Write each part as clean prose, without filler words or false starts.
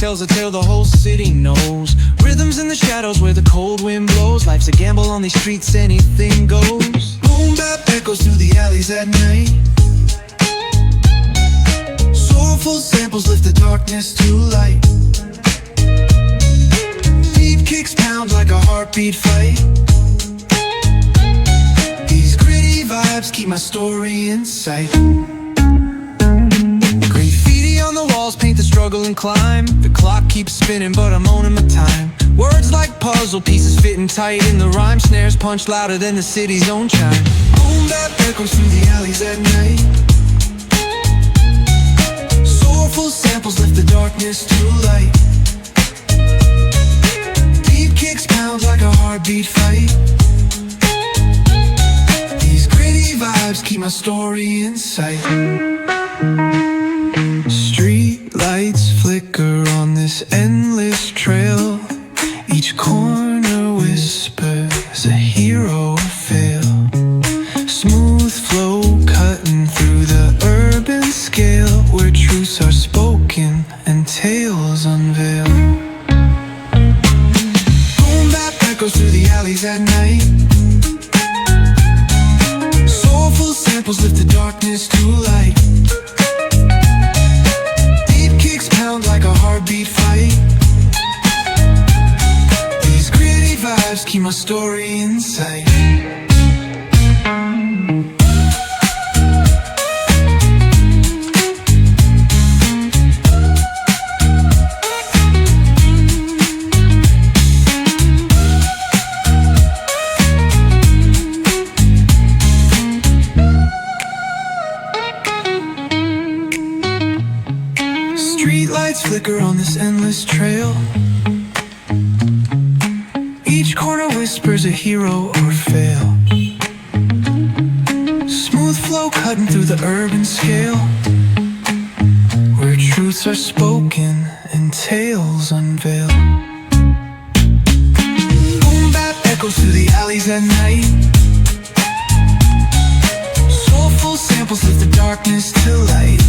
tells a tale the whole city knows. Rhythms in the shadows where the cold wind blows. Life's a gamble on these streets, anything goes. Boom bap echoes through the alleys at night. Soulful samples lift the darkness to light. Beat kicks pound like a heartbeat fight. These gritty vibes keep my story in sight. Graffiti on the walls paint the struggle and climb. The clock keeps spinning but I'm owning my time. Words like puzzle pieces fitting tight in the rhyme. Snares punch louder than the city's own chime. Boom bap echoes through the alleys at night. Soulful samples lift the darkness to light. Beat kicks pound like a heartbeat fight. These gritty vibes keep my story in sight. Street lights flicker on this endless trail. Each corner whispers a hero fail. Smooth flow cutting through the urban scale, where truths are spoken and tales unveil. Boom bap echoes through the alleys at night. Soulful samples lift the darkness to light. Beat kicks pound like a heartbeat fight. These gritty vibes keep my story in sight. Streetlights flicker on this endless trail. Each corner whispers a hero or fail. Smooth flow cutting through the urban scale, where truths are spoken and tales unveil. Boom bap echoes through the alleys at night. Soulful samples lift the darkness to light.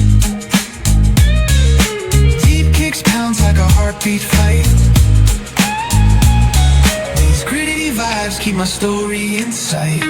Pounds like a heartbeat fight. These gritty vibes keep my story in sight.